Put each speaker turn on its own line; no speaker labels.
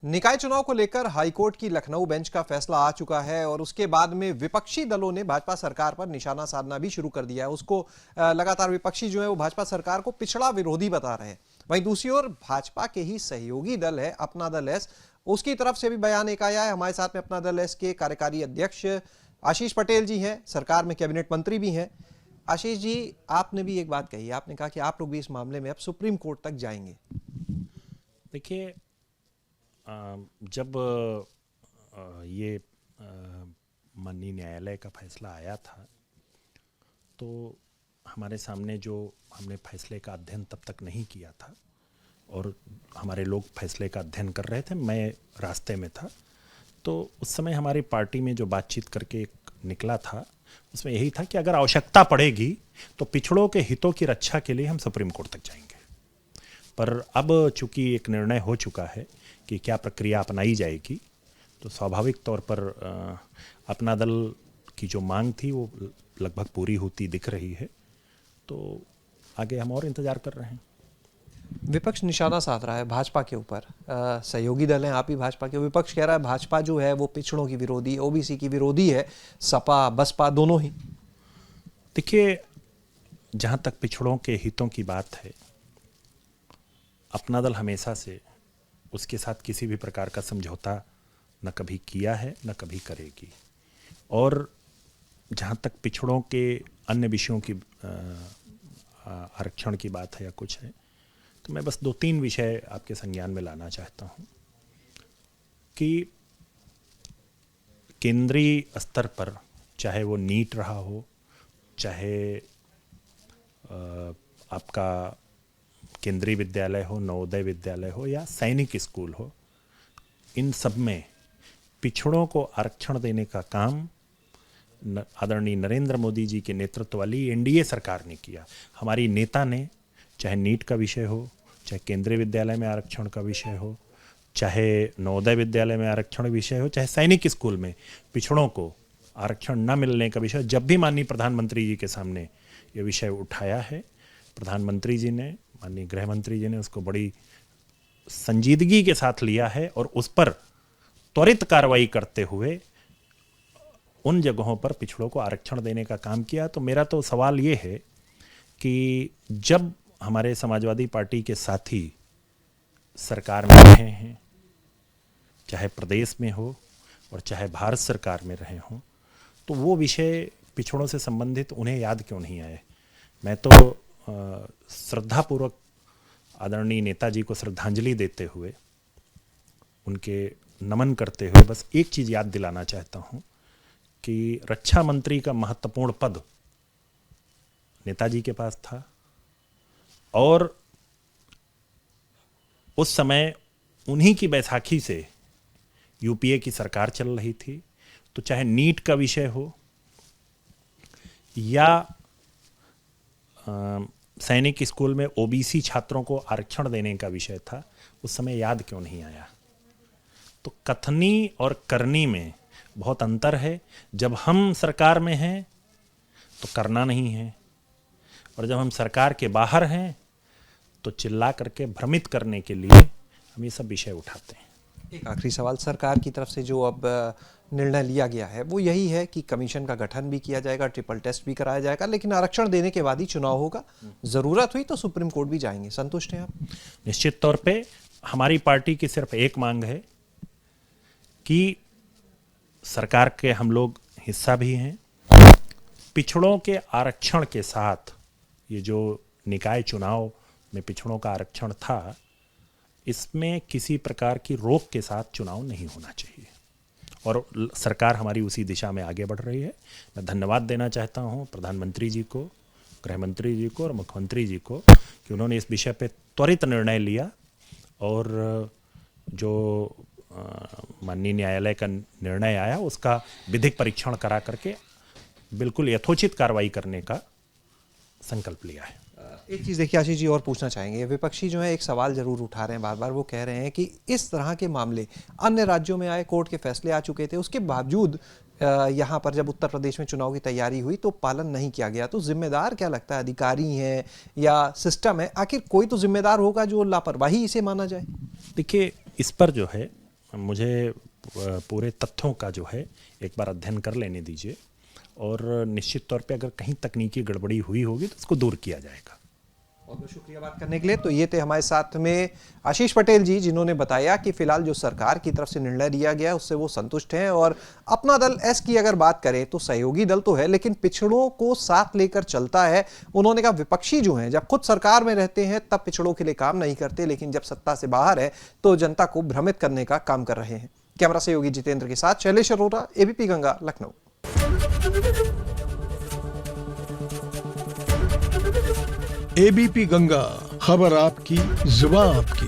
निकाय चुनाव को लेकर हाईकोर्ट की लखनऊ बेंच का फैसला आ चुका है और उसके बाद में विपक्षी दलों ने भाजपा सरकार पर निशाना साधना भी शुरू कर दिया है। उसको लगातार विपक्षी जो है वो भाजपा सरकार को पिछड़ा विरोधी बता रहे हैं। वहीं दूसरी ओर भाजपा के ही सहयोगी दल है अपना दल एस, उसकी तरफ से भी बयान एक आया है। हमारे साथ में अपना दल एस के कार्यकारी अध्यक्ष आशीष पटेल जी हैं, सरकार में कैबिनेट मंत्री भी हैं। आशीष जी, आपने भी एक बात कही, आपने कहा कि आप लोग भी इस मामले में अब सुप्रीम कोर्ट तक जाएंगे।
देखिए, जब ये माननीय न्यायालय का फैसला आया था तो हमारे सामने जो हमने फैसले का अध्ययन तब तक नहीं किया था और हमारे लोग फैसले का अध्ययन कर रहे थे, मैं रास्ते में था, तो उस समय हमारी पार्टी में जो बातचीत करके एक निकला था उसमें यही था कि अगर आवश्यकता पड़ेगी तो पिछड़ों के हितों की रक्षा के लिए हम सुप्रीम कोर्ट तक जाएंगे। पर अब चूंकि एक निर्णय हो चुका है कि क्या प्रक्रिया अपनाई जाएगी, तो स्वाभाविक तौर पर अपना दल की जो मांग थी वो लगभग पूरी होती दिख रही है। तो आगे हम और इंतजार कर रहे हैं।
विपक्ष निशाना साध रहा है भाजपा के ऊपर, सहयोगी दल हैं आप ही भाजपा के। विपक्ष कह रहा है भाजपा जो है वो पिछड़ों की विरोधी, ओबीसी की विरोधी है, सपा बसपा दोनों ही।
देखिए, जहां तक पिछड़ों के हितों की बात है, अपना दल हमेशा से उसके साथ किसी भी प्रकार का समझौता न कभी किया है न कभी करेगी। और जहाँ तक पिछड़ों के अन्य विषयों की आरक्षण की बात है या कुछ है, तो मैं बस 2-3 विषय आपके संज्ञान में लाना चाहता हूँ कि केंद्रीय स्तर पर चाहे वो नीट रहा हो, चाहे आपका केंद्रीय विद्यालय हो, नवोदय विद्यालय हो या सैनिक स्कूल हो, इन सब में पिछड़ों को आरक्षण देने का काम आदरणीय नरेंद्र मोदी जी के नेतृत्व वाली एनडीए सरकार ने किया। हमारी नेता ने, चाहे नीट का विषय हो, चाहे केंद्रीय विद्यालय में आरक्षण का विषय हो, चाहे नवोदय विद्यालय में आरक्षण विषय हो, चाहे सैनिक स्कूल में पिछड़ों को आरक्षण न मिलने का विषय, जब भी माननीय प्रधानमंत्री जी के सामने ये विषय उठाया है, प्रधानमंत्री जी ने, माननीय गृह मंत्री जी ने उसको बड़ी संजीदगी के साथ लिया है और उस पर त्वरित कार्रवाई करते हुए उन जगहों पर पिछड़ों को आरक्षण देने का काम किया। तो मेरा तो सवाल ये है कि जब हमारे समाजवादी पार्टी के साथी सरकार में रहे हैं, चाहे प्रदेश में हो और चाहे भारत सरकार में रहे हों, तो वो विषय पिछड़ों से संबंधित उन्हें याद क्यों नहीं आए। मैं तो श्रद्धापूर्वक आदरणीय नेताजी को श्रद्धांजलि देते हुए, उनके नमन करते हुए बस एक चीज़ याद दिलाना चाहता हूँ कि रक्षा मंत्री का महत्वपूर्ण पद नेताजी के पास था और उस समय उन्हीं की बैसाखी से यूपीए की सरकार चल रही थी। तो चाहे नीट का विषय हो या सैनिक स्कूल में ओबीसी छात्रों को आरक्षण देने का विषय था, उस समय याद क्यों नहीं आया। तो कथनी और करनी में बहुत अंतर है। जब हम सरकार में हैं तो करना नहीं है, और जब हम सरकार के बाहर हैं तो चिल्ला करके भ्रमित करने के लिए हम ये सब विषय उठाते हैं।
एक आखिरी सवाल, सरकार की तरफ से जो अब निर्णय लिया गया है वो यही है कि कमीशन का गठन भी किया जाएगा, ट्रिपल टेस्ट भी कराया जाएगा, लेकिन आरक्षण देने के बाद ही चुनाव होगा, जरूरत हुई तो सुप्रीम कोर्ट भी जाएंगे। संतुष्ट हैं आप?
निश्चित तौर पे हमारी पार्टी की सिर्फ एक मांग है कि सरकार के हम लोग हिस्सा भी हैं, पिछड़ों के आरक्षण के साथ ये जो निकाय चुनाव में पिछड़ों का आरक्षण था, इसमें किसी प्रकार की रोक के साथ चुनाव नहीं होना चाहिए और सरकार हमारी उसी दिशा में आगे बढ़ रही है। मैं धन्यवाद देना चाहता हूं प्रधानमंत्री जी को, गृह मंत्री जी को और मुख्यमंत्री जी को कि उन्होंने इस विषय पे त्वरित निर्णय लिया और जो माननीय न्यायालय का निर्णय आया उसका विधिक परीक्षण करा करके बिल्कुल यथोचित कार्रवाई करने का संकल्प लिया है।
एक चीज़ देखिए आशीष जी और पूछना चाहेंगे, विपक्षी जो है एक सवाल जरूर उठा रहे हैं बार बार, वो कह रहे हैं कि इस तरह के मामले अन्य राज्यों में आए, कोर्ट के फैसले आ चुके थे, उसके बावजूद यहाँ पर जब उत्तर प्रदेश में चुनाव की तैयारी हुई तो पालन नहीं किया गया। तो जिम्मेदार क्या लगता है, अधिकारी हैं या सिस्टम है? आखिर कोई तो जिम्मेदार होगा जो लापरवाही इसे माना जाए।
देखिए, इस पर जो है मुझे पूरे तथ्यों का जो है एक बार अध्ययन कर लेने दीजिए, और निश्चित तौर पे अगर कहीं तकनीकी गड़बड़ी हुई होगी तो उसको दूर किया जाएगा।
बहुत बहुत शुक्रिया बात करने के लिए। तो ये थे हमारे साथ में आशीष पटेल जी, जिन्होंने बताया कि फिलहाल जो सरकार की तरफ से निर्णय लिया गया उससे वो संतुष्ट हैं, और अपना दल एस की अगर बात करें तो सहयोगी दल तो है लेकिन पिछड़ों को साथ लेकर चलता है। उन्होंने कहा विपक्षी जो हैं जब खुद सरकार में रहते हैं तब पिछड़ों के लिए काम नहीं करते, लेकिन जब सत्ता से बाहर है तो जनता को भ्रमित करने का काम कर रहे हैं। कैमरा सहयोगी जितेंद्र के साथ शैलेश अरोरा, एबीपी गंगा, लखनऊ।
एबीपी गंगा, खबर आपकी, जुबान आपकी।